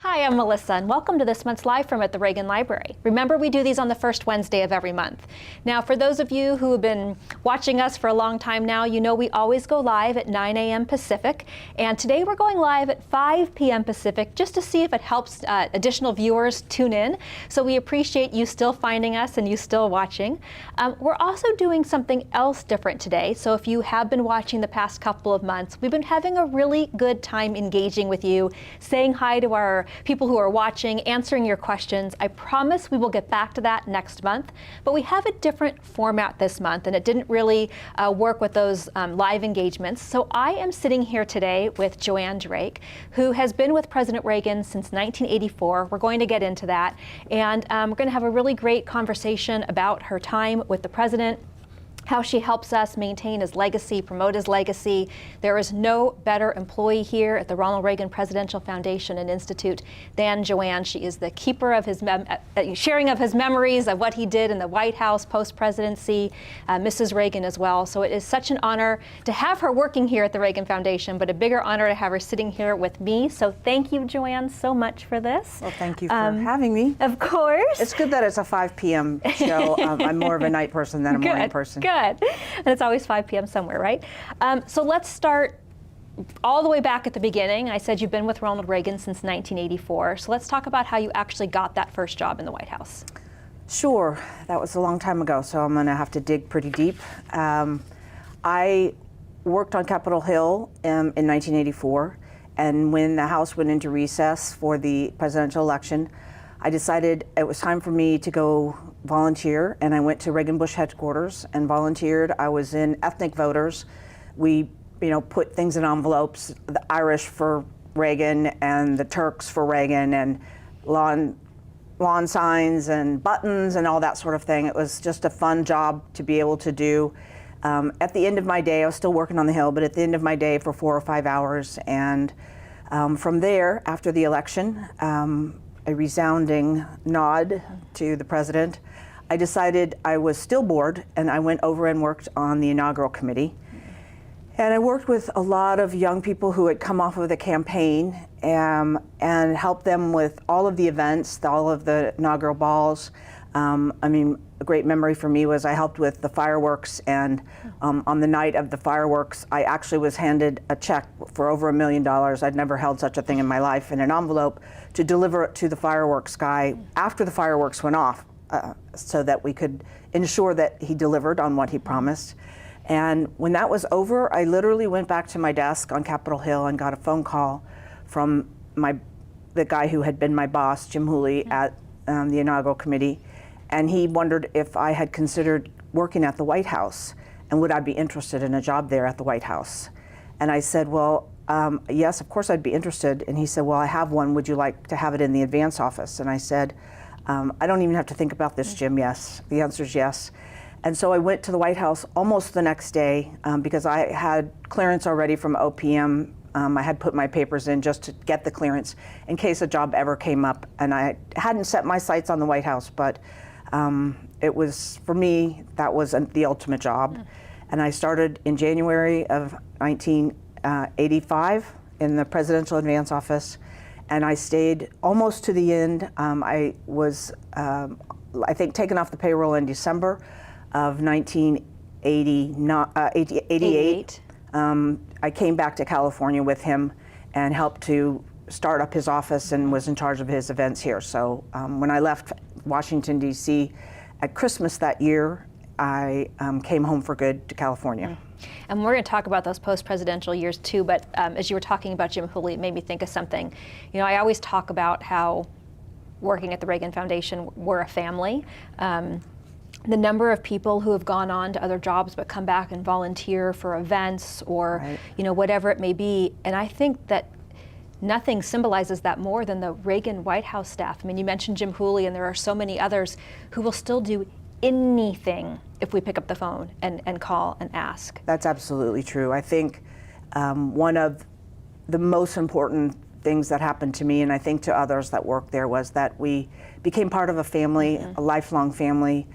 Hi, I'm Melissa, and welcome to this month's Live From at the Reagan Library. Remember, we do these on the first Wednesday of every month. Now, for those of you who have been watching us for a long time now, you know we always go live at 9 a.m. Pacific, and today we're going live at 5 p.m. Pacific just to see if it helps additional viewers tune in. So we appreciate you still finding us and you still watching. We're also doing something else different today. So if you have been watching the past couple of months, we've been having a really good time engaging with you, saying hi to our people who are watching, answering your questions. I promise we will get back to that next month, but we have a different format this month, and it didn't really work with those live engagements. So I am sitting here today with Joanne Drake, who has been with President Reagan since 1984. We're going to get into that, and we're going to have a really great conversation about her time with the president, how she helps us maintain his legacy, promote his legacy. There is no better employee here at the Ronald Reagan Presidential Foundation and Institute than Joanne. She is the keeper of his sharing of his memories of what he did in the White House post-presidency, Mrs. Reagan as well. So it is such an honor to have her working here at the Reagan Foundation, but a bigger honor to have her sitting here with me. So thank you, Joanne, so much for this. Well, thank you for having me. Of course. It's good that it's a 5 p.m. show. I'm more of a night person than a morning person. Good. And it's always 5 p.m. somewhere, right? So let's start all the way back at the beginning. I said you've been with Ronald Reagan since 1984. So let's talk about how you actually got that first job in the White House. Sure. That was a long time ago, so I'm going to have to dig pretty deep. I worked on Capitol Hill in 1984, and when the House went into recess for the presidential election, I decided it was time for me to go volunteer, and I went to Reagan Bush headquarters and volunteered. I was in ethnic voters. We, put things in envelopes, the Irish for Reagan and the Turks for Reagan, and lawn signs and buttons and all that sort of thing. It was just a fun job to be able to do. At the end of my day, I was still working on the Hill, but at the end of my day for 4 or 5 hours, and from there, after the election, a resounding nod to the president, I decided I was still bored, and I went over and worked on the inaugural committee. And I worked with a lot of young people who had come off of the campaign and helped them with all of the events, all of the inaugural balls. A great memory for me was I helped with the fireworks, and on the night of the fireworks, I actually was handed a check for over $1 million. I'd never held such a thing in my life, in an envelope, to deliver it to the fireworks guy after the fireworks went off, so that we could ensure that he delivered on what he promised. And when that was over, I literally went back to my desk on Capitol Hill and got a phone call from the guy who had been my boss, Jim Hooley, at the inaugural committee. And he wondered if I had considered working at the White House, and would I be interested in a job there at the White House. And I said, well, yes, of course I'd be interested. And he said, well, I have one. Would you like to have it in the advance office? And I said, I don't even have to think about this, Jim. Yes. The answer is yes. And so I went to the White House almost the next day because I had clearance already from OPM. I had put my papers in just to get the clearance in case a job ever came up. And I hadn't set my sights on the White House, but it was, for me, that was the ultimate job. And I started in January of 1985 in the Presidential Advance Office, and I stayed almost to the end. I was, I think, taken off the payroll in December of 1988. I came back to California with him and helped to start up his office and was in charge of his events here. So when I left Washington, D.C. at Christmas that year, I came home for good to California. And we're going to talk about those post-presidential years too, but as you were talking about Jim Hooley, it made me think of something. I always talk about how working at the Reagan Foundation, we're a family. The number of people who have gone on to other jobs but come back and volunteer for events or whatever it may be. And I think that nothing symbolizes that more than the Reagan White House staff. I mean, you mentioned Jim Hooley, and there are so many others who will still do anything if we pick up the phone and call and ask. That's absolutely true. I think one of the most important things that happened to me, and I think to others that worked there, was that we became part of a family, a lifelong family.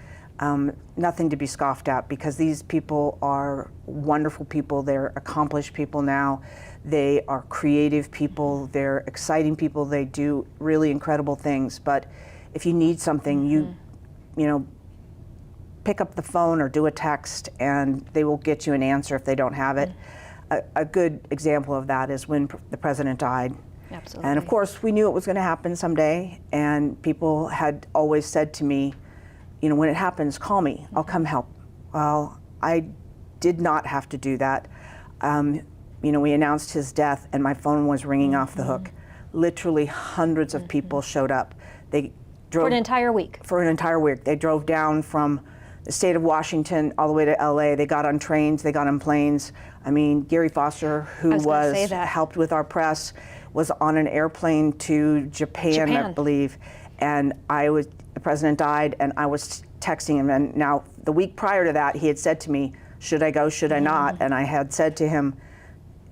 nothing to be scoffed at, because these people are wonderful people. They're accomplished people now. They are creative people. They're exciting people. They do really incredible things. But if you need something, you know, pick up the phone or do a text, and they will get you an answer if they don't have it. A good example of that is when the president died. Absolutely. And of course, we knew it was going to happen someday, and people had always said to me, you know, when it happens, call me, I'll come help. Well, I did not have to do that. You know, we announced his death, and my phone was ringing off the hook. Literally hundreds of people showed up. They drove for an entire week. For an entire week. They drove down from the state of Washington all the way to LA. They got on trains, they got on planes. I mean, Gary Foster, who helped with our press, was on an airplane to Japan, I believe. And the president died, and I was texting him. And now, the week prior to that, he had said to me, should I go, should I not? And I had said to him,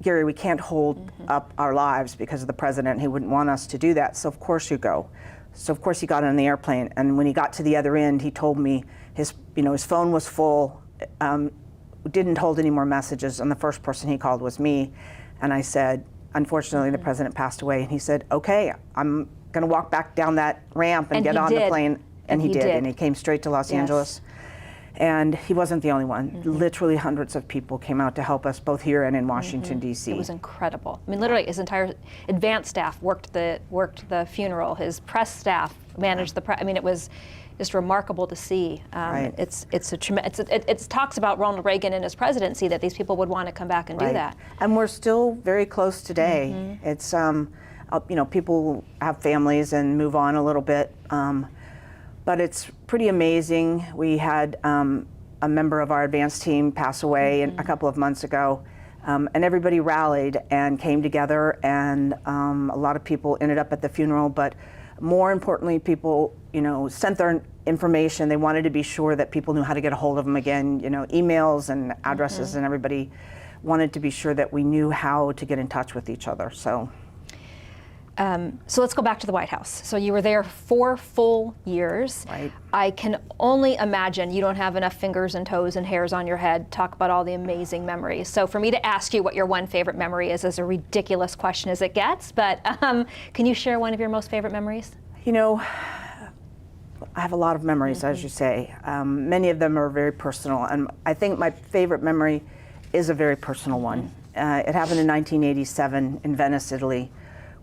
Gary, we can't hold up our lives because of the president. He wouldn't want us to do that, so of course you go. So of course he got on the airplane, and when he got to the other end, he told me his phone was full, didn't hold any more messages, and the first person he called was me. And I said, unfortunately, the president passed away. And he said, okay, I'm gonna walk back down that ramp and get on the plane. And he did, and he came straight to Los Angeles. And he wasn't the only one. Literally hundreds of people came out to help us, both here and in Washington, D.C. It was incredible. I mean, literally, his entire advance staff worked the funeral. His press staff managed the press. I mean, it was just remarkable to see. Right. It talks about Ronald Reagan and his presidency, that these people would want to come back and do that. And we're still very close today. It's you know, people have families and move on a little bit. But it's pretty amazing. We had a member of our advance team pass away a couple of months ago, and everybody rallied and came together, and a lot of people ended up at the funeral. But more importantly, people, you know, sent their information. They wanted to be sure that people knew how to get a hold of them again, you know, emails and addresses, and everybody wanted to be sure that we knew how to get in touch with each other. So let's go back to the White House. So you were there 4 full years. Right. I can only imagine you don't have enough fingers and toes and hairs on your head. Talk about all the amazing memories. So for me to ask you what your one favorite memory is a ridiculous question as it gets, but can you share one of your most favorite memories? You know, I have a lot of memories, as you say. Many of them are very personal, and I think my favorite memory is a very personal one. It happened in 1987 in Venice, Italy.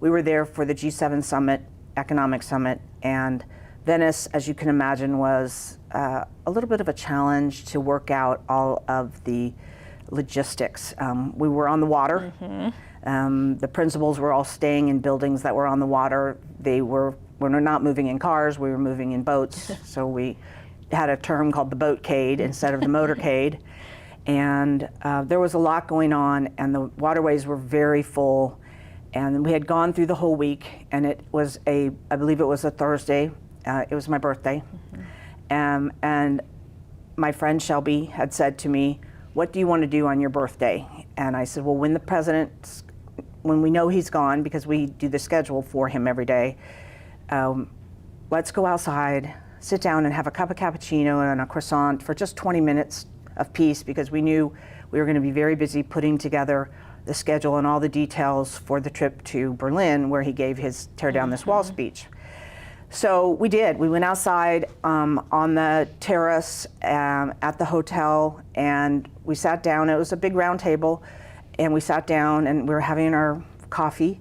We were there for the G7 summit, economic summit, and Venice, as you can imagine, was a little bit of a challenge to work out all of the logistics. We were on the water. The principals were all staying in buildings that were on the water. We're not moving in cars, we were moving in boats. So we had a term called the boatcade instead of the motorcade. And there was a lot going on, and the waterways were very full. And we had gone through the whole week, and it was I believe it was a Thursday. It was my birthday. And my friend Shelby had said to me, what do you want to do on your birthday? And I said, well, when we know he's gone, because we do the schedule for him every day, let's go outside, sit down and have a cup of cappuccino and a croissant for just 20 minutes of peace, because we knew we were going to be very busy putting together the schedule and all the details for the trip to Berlin, where he gave his Tear Down This Wall speech. So we did. We went outside on the terrace at the hotel, and we sat down. It was a big round table, and we sat down and we were having our coffee.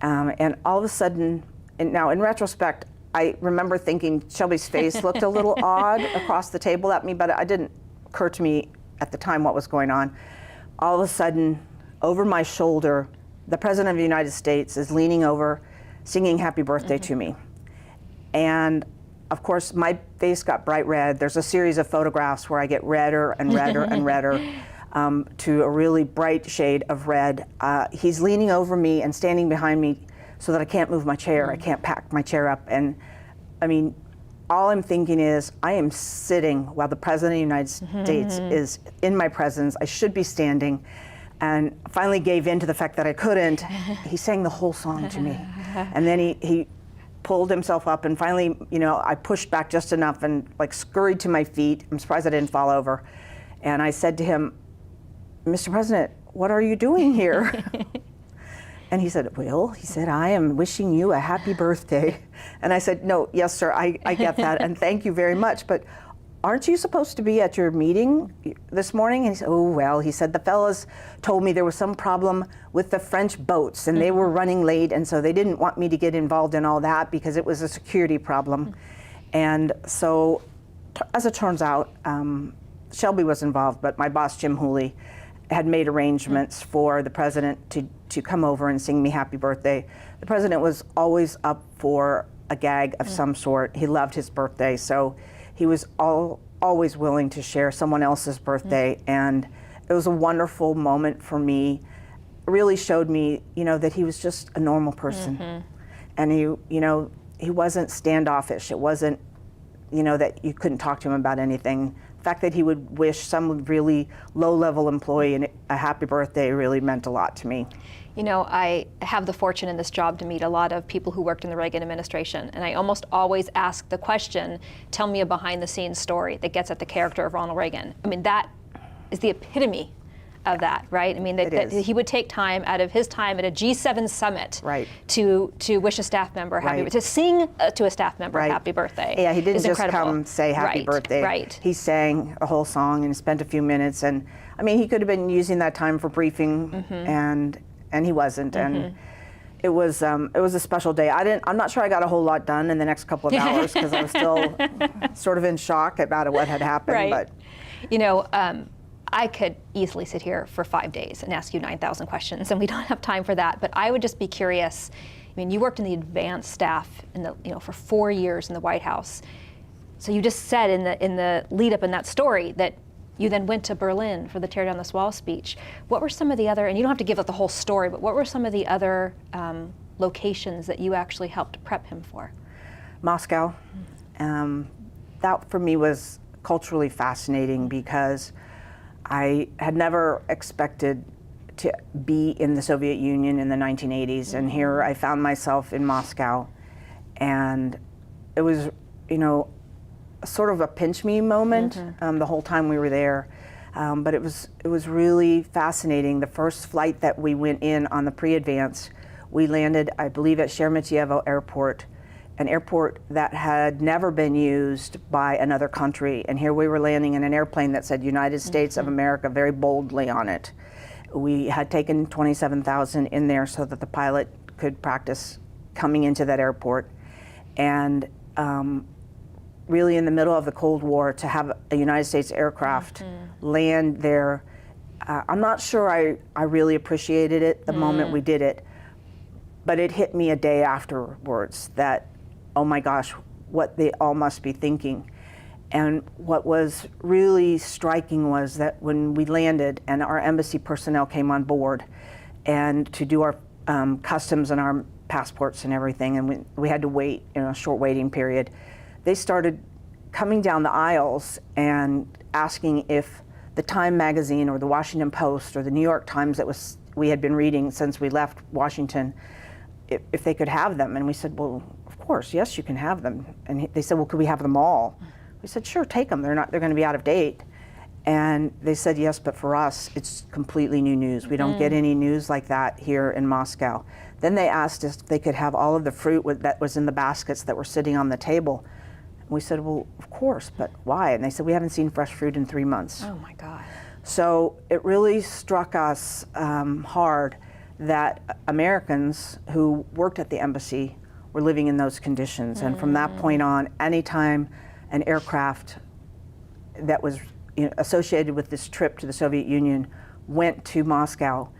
And all of a sudden, and now in retrospect, I remember thinking Shelby's face looked a little odd across the table at me, but it didn't occur to me at the time what was going on. All of a sudden, over my shoulder, the President of the United States is leaning over, singing happy birthday to me. And of course, my face got bright red. There's a series of photographs where I get redder and redder and redder to a really bright shade of red. He's leaning over me and standing behind me so that I can't move my chair. I can't pack my chair up. And I mean, all I'm thinking is, I am sitting while the President of the United States is in my presence. I should be standing. And finally gave in to the fact that I couldn't. He sang the whole song to me. And then he pulled himself up, and finally, you know, I pushed back just enough and like scurried to my feet. I'm surprised I didn't fall over. And I said to him, "Mr. President, what are you doing here?" And he said, "Well," he said, "I am wishing you a happy birthday." And I said, "No, yes, sir, I get that, and thank you very much, but aren't you supposed to be at your meeting this morning?" And he said, "Oh, well," he said, "the fellas told me there was some problem with the French boats, and they were running late, and so they didn't want me to get involved in all that because it was a security problem." And so, as it turns out, Shelby was involved, but my boss, Jim Hooley, had made arrangements for the president to come over and sing me happy birthday. The president was always up for a gag of some sort. He loved his birthday, so he was always willing to share someone else's birthday, and it was a wonderful moment for me. It really showed me, you know, that he was just a normal person, and he, you know, he wasn't standoffish. It wasn't, you know, that you couldn't talk to him about anything. The fact that he would wish some really low-level employee a happy birthday really meant a lot to me. You know, I have the fortune in this job to meet a lot of people who worked in the Reagan administration, and I almost always ask the question, tell me a behind-the-scenes story that gets at the character of Ronald Reagan. I mean, that is the epitome of that, right? I mean, that he would take time out of his time at a G7 summit to wish a staff member happy, to sing to a staff member happy birthday. Yeah, he didn't just incredible. come say happy birthday. He sang a whole song and spent a few minutes, and I mean, he could have been using that time for briefing, and he wasn't. And it was a special day. I'm not sure I got a whole lot done in the next couple of hours because I was still sort of in shock about what had happened. But you know, I could easily sit here for 5 days and ask you 9,000 questions, and we don't have time for that. But I would just be curious. I mean, you worked in the advanced staff for 4 years in the White House. So you just said in the lead up in that story that you then went to Berlin for the Tear Down This Wall speech. What were some of the other, and you don't have to give us the whole story, but what were some of the other locations that you actually helped prep him for? Moscow. That for me was culturally fascinating because I had never expected to be in the Soviet Union in the 1980s, and here I found myself in Moscow, and it was, you know, sort of a pinch me moment the whole time we were there, but it was really fascinating. The first flight that we went in on the pre-advance, we landed, I believe, at Sheremetyevo Airport, an airport that had never been used by another country. And here we were landing in an airplane that said United States of America very boldly on it. We had taken 27,000 in there so that the pilot could practice coming into that airport. And really in the middle of the Cold War, to have a United States aircraft land there, I'm not sure I really appreciated it the moment we did it, but it hit me a day afterwards that, oh my gosh, what they all must be thinking. And what was really striking was that when we landed and our embassy personnel came on board and to do our customs and our passports and everything, and we had to wait in a short waiting period, they started coming down the aisles and asking if the Time magazine or the Washington Post or the New York Times that we had been reading since we left Washington, if they could have them. And we said, well, of course, yes, you can have them. And they said, well, could we have them all? We said, sure, take them. They're going to be out of date. And they said, yes, but for us, it's completely new news. We don't get any news like that here in Moscow. Then they asked us if they could have all of the fruit that was in the baskets that were sitting on the table. And we said, well, of course, but why? And they said, we haven't seen fresh fruit in 3 months. Oh my God. So it really struck us hard that Americans who worked at the embassy were living in those conditions. And from that point on, anytime an aircraft that was associated with this trip to the Soviet Union went to Moscow,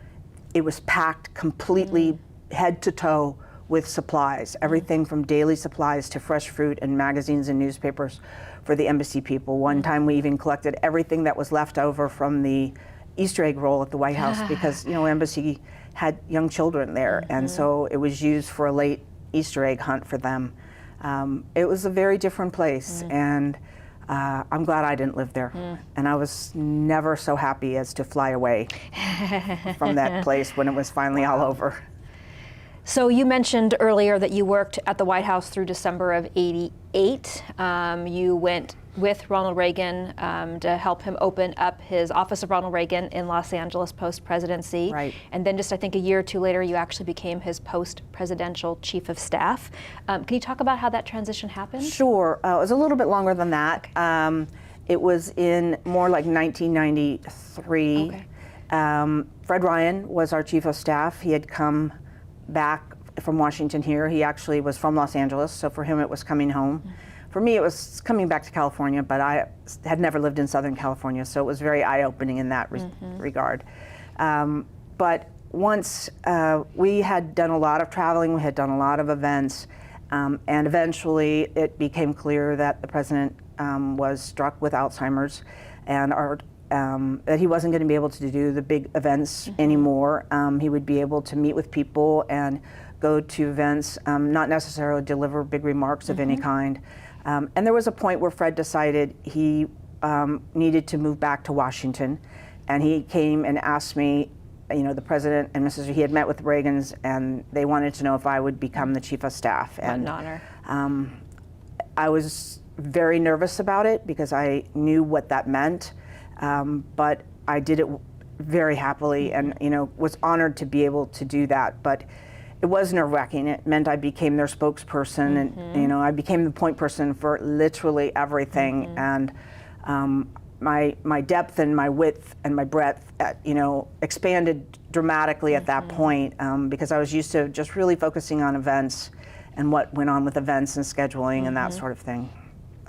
it was packed completely head to toe with supplies, everything from daily supplies to fresh fruit and magazines and newspapers for the embassy people. One time we even collected everything that was left over from the Easter egg roll at the White House because, embassy had young children there, and so it was used for a late Easter egg hunt for them. It was a very different place, and I'm glad I didn't live there. And I was never so happy as to fly away from that place when it was finally all over. So you mentioned earlier that you worked at the White House through December of '88. You went with Ronald Reagan to help him open up his Office of Ronald Reagan in Los Angeles post-presidency. Right. And then just I think a year or two later, you actually became his post-presidential chief of staff. Can you talk about how that transition happened? Sure. It was a little bit longer than that. Okay. It was in more like 1993. Okay. Fred Ryan was our chief of staff. He had come back from Washington here. He actually was from Los Angeles, so for him it was coming home. Mm-hmm. For me, it was coming back to California, but I had never lived in Southern California, so it was very eye-opening in that regard. But once we had done a lot of traveling, we had done a lot of events, and eventually it became clear that the president was struck with Alzheimer's, and that he wasn't going to be able to do the big events anymore. He would be able to meet with people and go to events, not necessarily deliver big remarks of any kind. And there was a point where Fred decided he needed to move back to Washington, and he came and asked me, you know, the president and he had met with the Reagans, and they wanted to know if I would become the chief of staff. What an honor. I was very nervous about it because I knew what that meant, but I did it very happily, and was honored to be able to do that. But it was nerve-wracking. It meant I became their spokesperson, and I became the point person for literally everything. And my depth and my width and my breadth, expanded dramatically at that point, because I was used to just really focusing on events and what went on with events and scheduling and that sort of thing.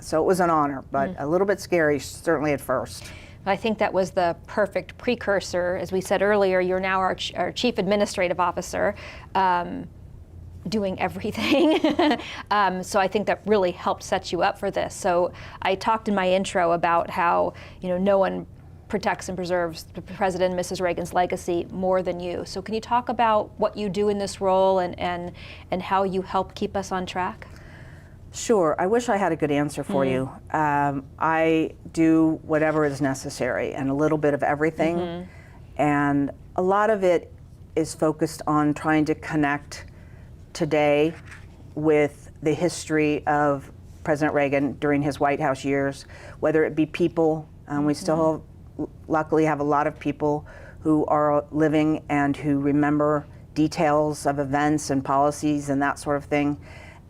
So it was an honor, but a little bit scary, certainly at first. I think that was the perfect precursor. As we said earlier, you're now our chief administrative officer, doing everything. So I think that really helped set you up for this. So I talked in my intro about how no one protects and preserves the President and Mrs. Reagan's legacy more than you. So can you talk about what you do in this role and how you help keep us on track? Sure. I wish I had a good answer for you. I do whatever is necessary and a little bit of everything. And a lot of it is focused on trying to connect today with the history of President Reagan during his White House years, whether it be people. We still luckily have a lot of people who are living and who remember details of events and policies and that sort of thing.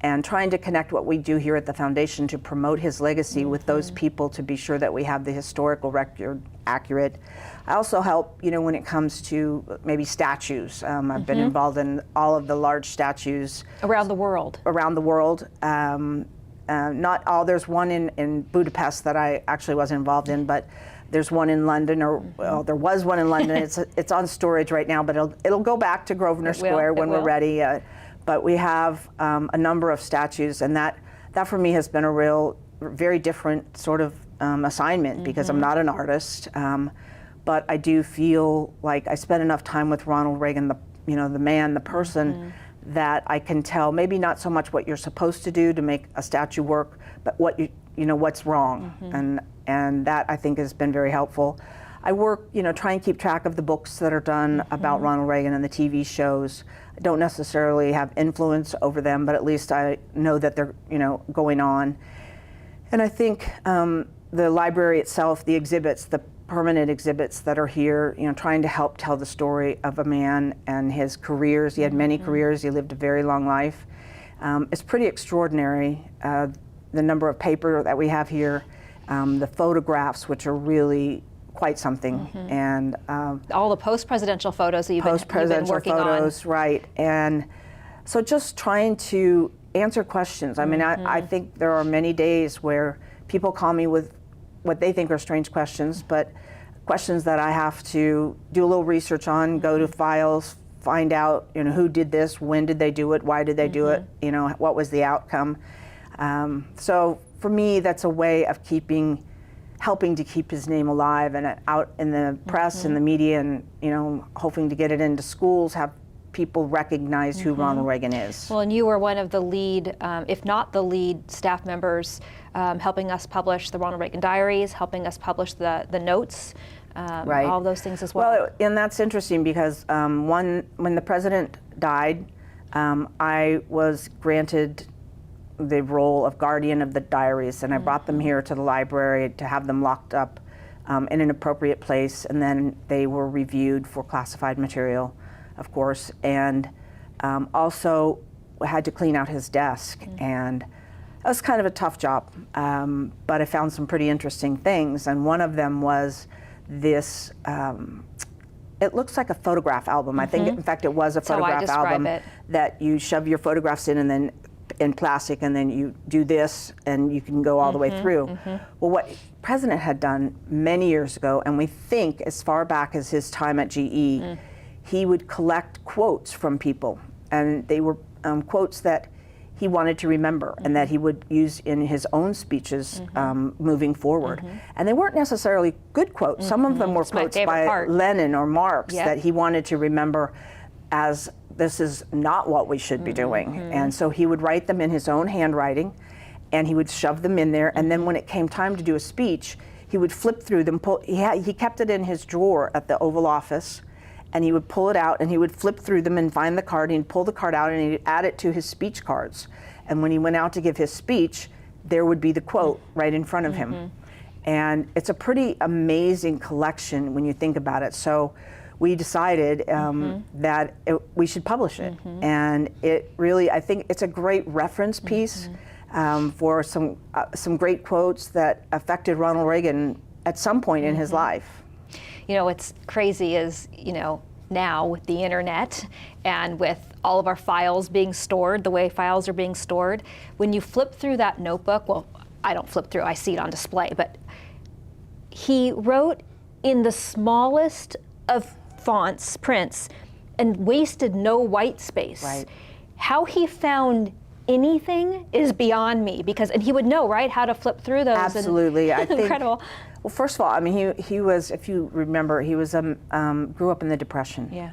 And trying to connect what we do here at the foundation to promote his legacy with those people to be sure that we have the historical record accurate. I also help, when it comes to maybe statues. I've been involved in all of the large statues. Around the world. Around the world. Not all, there's one in Budapest that I actually wasn't involved in, but there's one in London, well, there was one in London. It's on storage right now, but it'll go back to Grosvenor Square when we're ready. But we have a number of statues, and that for me has been a very different sort of assignment because I'm not an artist, but I do feel like I spent enough time with Ronald Reagan, the man, the person, that I can tell maybe not so much what you're supposed to do to make a statue work, but what's wrong, and that I think has been very helpful. I work, try and keep track of the books that are done about Ronald Reagan and the TV shows. I don't necessarily have influence over them, but at least I know that they're, going on. And I think the library itself, the exhibits, the permanent exhibits that are here, trying to help tell the story of a man and his careers. He had many careers. He lived a very long life. It's pretty extraordinary, the number of paper that we have here, the photographs, which are really quite something, and all the post-presidential photos that you've been working photos, on. Right, and so just trying to answer questions. I mean, I think there are many days where people call me with what they think are strange questions, but questions that I have to do a little research on, go to files, find out, who did this, when did they do it, why did they do it, what was the outcome. So for me, that's a way of helping to keep his name alive and out in the press and the media, and hoping to get it into schools, have people recognize who Ronald Reagan is. Well, and you were one of the lead, if not the lead, staff members helping us publish the Ronald Reagan Diaries, helping us publish the notes, right. All those things as well. Well, and that's interesting because when the president died, I was granted the role of guardian of the diaries, and I brought them here to the library to have them locked up in an appropriate place, and then they were reviewed for classified material, of course, and also had to clean out his desk, and it was kind of a tough job, but I found some pretty interesting things, and one of them was this, it looks like a photograph album. I think, in fact, it was a photograph album that you shove your photographs in, and then in plastic, and then you do this, and you can go all the way through. Well, what President had done many years ago, and we think as far back as his time at GE, he would collect quotes from people, and they were quotes that he wanted to remember and that he would use in his own speeches moving forward. And they weren't necessarily good quotes. Some of them were quotes by Lenin or Marx that he wanted to remember as this is not what we should be doing. And so he would write them in his own handwriting, and he would shove them in there, and then when it came time to do a speech, he would flip through them. He kept it in his drawer at the Oval Office, and he would pull it out, and he would flip through them and find the card, and he'd pull the card out, and he'd add it to his speech cards. And when he went out to give his speech, there would be the quote right in front of him. And it's a pretty amazing collection when you think about it. So we decided that we should publish it. And it really, I think it's a great reference piece for some great quotes that affected Ronald Reagan at some point in his life. You know, what's crazy is, you know, now with the internet and with all of our files being stored, the way files are being stored, when you flip through that notebook, well, I don't flip through, I see it on display, but he wrote in the smallest of fonts, prints, and wasted no white space. Right. How he found anything is beyond me, because, and he would know, right, how to flip through those. Absolutely. I think, incredible. Well, first of all, I mean, he was, if you remember, he was grew up in the Depression. Yeah.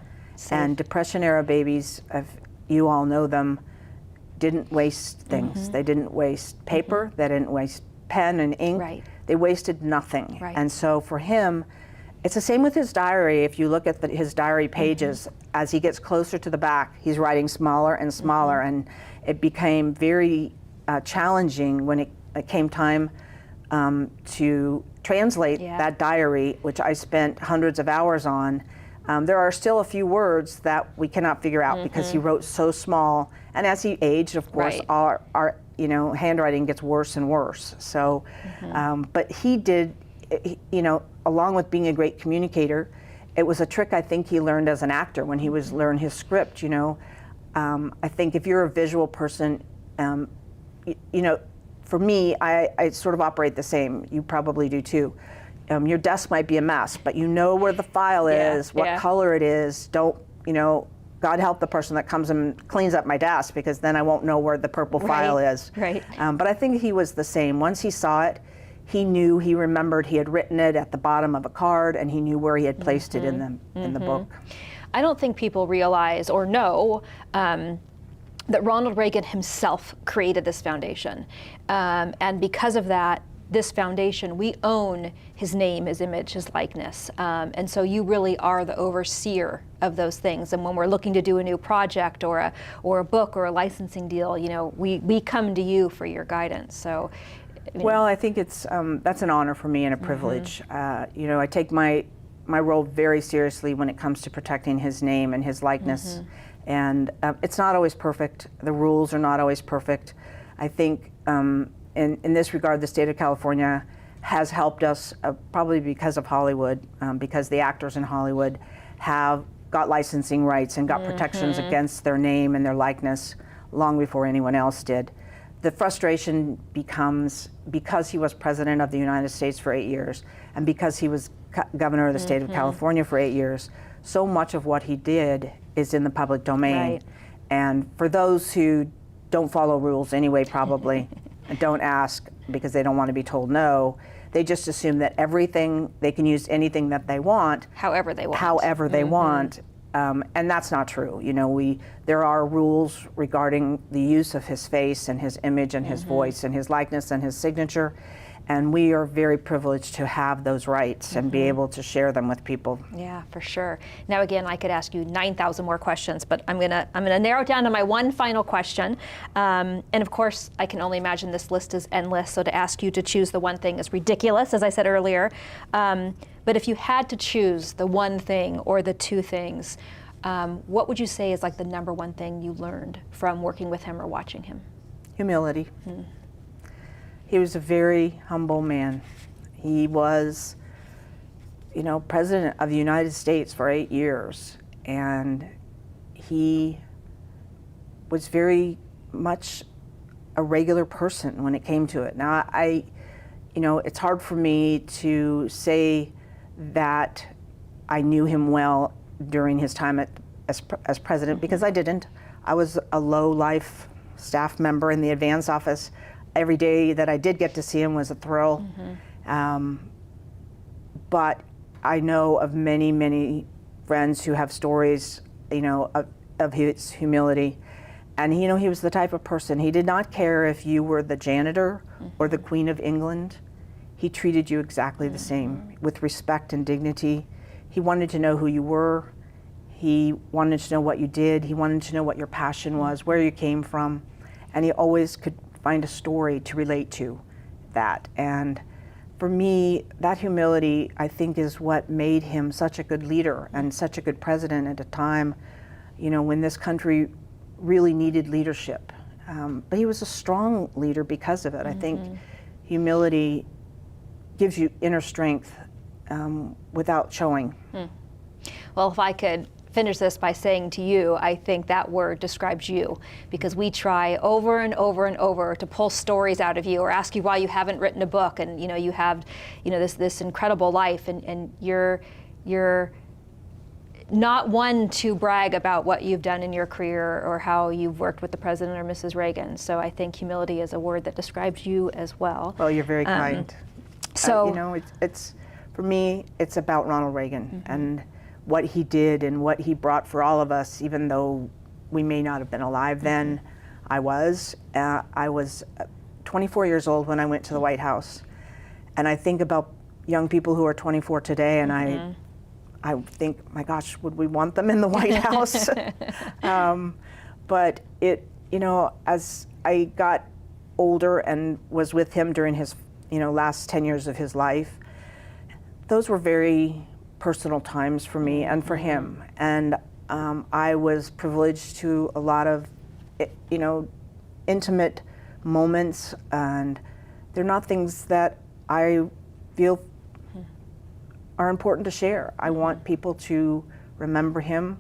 And Depression-era babies, if you all know them, didn't waste things. They didn't waste paper. They didn't waste pen and ink. Right. They wasted nothing. Right. And so for him, it's the same with his diary. If you look at his diary pages, as he gets closer to the back, he's writing smaller and smaller, and it became very challenging when it came time to translate that diary, which I spent hundreds of hours on. There are still a few words that we cannot figure out because he wrote so small, and as he aged, of course, our handwriting gets worse and worse. So, but he did, along with being a great communicator, it was a trick I think he learned as an actor when he was learning his script. I think if you're a visual person, for me, I sort of operate the same. You probably do too. Your desk might be a mess, but you know where the file is, what color it is. Don't, God help the person that comes and cleans up my desk, because then I won't know where the purple file is. Right. But I think he was the same. Once he saw it, he knew, he remembered he had written it at the bottom of a card, and he knew where he had placed it in the book. I don't think people realize or know that Ronald Reagan himself created this foundation. And because of that, this foundation, we own his name, his image, his likeness. And so you really are the overseer of those things. And when we're looking to do a new project or a book or a licensing deal, we come to you for your guidance. So, well, I think it's that's an honor for me and a privilege. I take my role very seriously when it comes to protecting his name and his likeness. And it's not always perfect. The rules are not always perfect. I think in this regard, the state of California has helped us probably because of Hollywood, because the actors in Hollywood have got licensing rights and got protections against their name and their likeness long before anyone else did. The frustration becomes, because he was president of the United States for 8 years, and because he was governor of the state of California for 8 years, so much of what he did is in the public domain. Right. And for those who don't follow rules anyway, probably, and don't ask because they don't want to be told no, they just assume that they can use anything that they want. However they want. However they want. And that's not true. There are rules regarding the use of his face and his image and his voice and his likeness and his signature. And we are very privileged to have those rights and be able to share them with people. Yeah, for sure. Now, again, I could ask you 9,000 more questions, but I'm gonna narrow it down to my one final question. And of course, I can only imagine this list is endless. So to ask you to choose the one thing is ridiculous, as I said earlier. But if you had to choose the one thing or the two things, what would you say is like the number one thing you learned from working with him or watching him? Humility. He was a very humble man. He was, President of the United States for 8 years, and he was very much a regular person when it came to it. Now, it's hard for me to say that I knew him well during his time as president, because I didn't. I was a low-life staff member in the advance office. Every day that I did get to see him was a thrill. But I know of many, many friends who have stories, of his humility. And he was the type of person, he did not care if you were the janitor or the Queen of England. He treated you exactly the same, with respect and dignity. He wanted to know who you were. He wanted to know what you did. He wanted to know what your passion was, where you came from. And he always could find a story to relate to that. And for me, that humility, I think, is what made him such a good leader and such a good president at a time, when this country really needed leadership. But he was a strong leader because of it. I think humility gives you inner strength without showing. Well, if I could finish this by saying to you, I think that word describes you, because we try over and over and over to pull stories out of you or ask you why you haven't written a book, and you have this incredible life, and you're not one to brag about what you've done in your career or how you've worked with the President or Mrs. Reagan. So I think humility is a word that describes you as well. Well, you're very kind. So it's for me, it's about Ronald Reagan and what he did and what he brought for all of us, even though we may not have been alive then. I was 24 years old when I went to the White House. And I think about young people who are 24 today, and I think, my gosh, would we want them in the White House? But as I got older and was with him during his, last 10 years of his life, those were very personal times for me and for him. And I was privileged to a lot of, intimate moments, and they're not things that I feel are important to share. I want people to remember him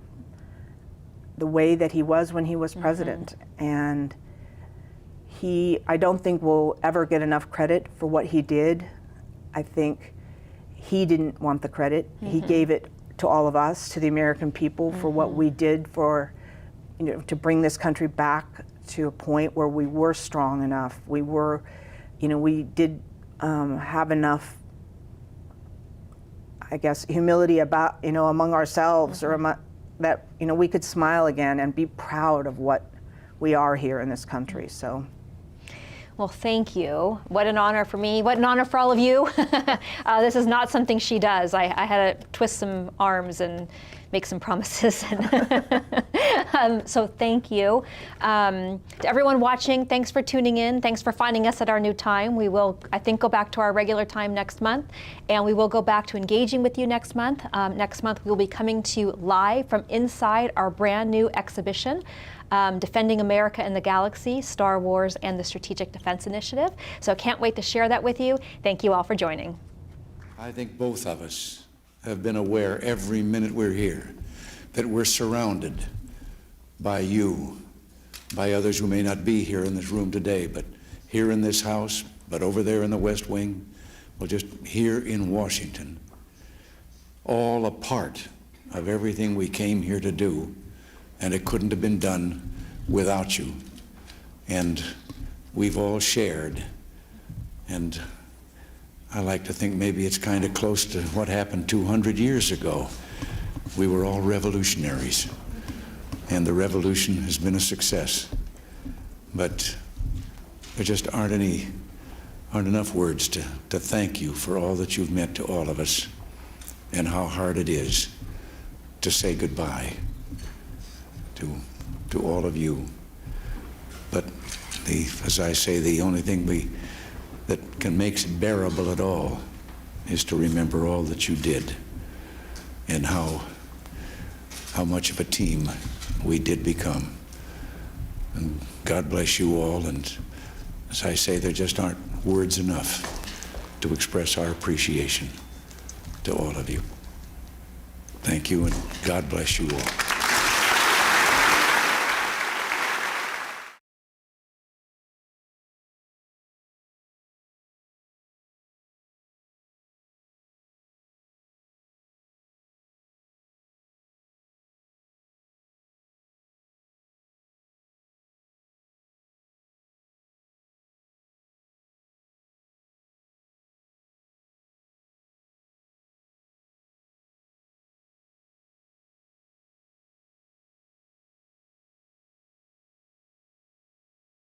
the way that he was when he was president. And I don't think will ever get enough credit for what he did. I think he didn't want the credit. He gave it to all of us, to the American people, for what we did for, to bring this country back to a point where we were strong enough. We were, we did have enough, I guess, humility about, among ourselves, or that, we could smile again and be proud of what we are here in this country. So. Well, thank you. What an honor for me. What an honor for all of you. This is not something she does. I had to twist some arms and make some promises. So thank you. To everyone watching, thanks for tuning in. Thanks for finding us at our new time. We will, I think, go back to our regular time next month, and we will go back to engaging with you next month. Next month, we'll be coming to you live from inside our brand new exhibition, Defending America and the Galaxy, Star Wars and the Strategic Defense Initiative. So I can't wait to share that with you. Thank you all for joining. I think both of us have been aware every minute we're here that we're surrounded by you, by others who may not be here in this room today, but here in this house, but over there in the West Wing, well, just here in Washington, all a part of everything we came here to do. And it couldn't have been done without you. And we've all shared. And I like to think maybe it's kind of close to what happened 200 years ago. We were all revolutionaries. And the revolution has been a success. But there just aren't any aren't enough words to thank you for all that you've meant to all of us and how hard it is to say goodbye to all of you. But as I say, the only thing that can make it bearable at all is to remember all that you did and how much of a team we did become. And God bless you all. And as I say, there just aren't words enough to express our appreciation to all of you. Thank you, and God bless you all.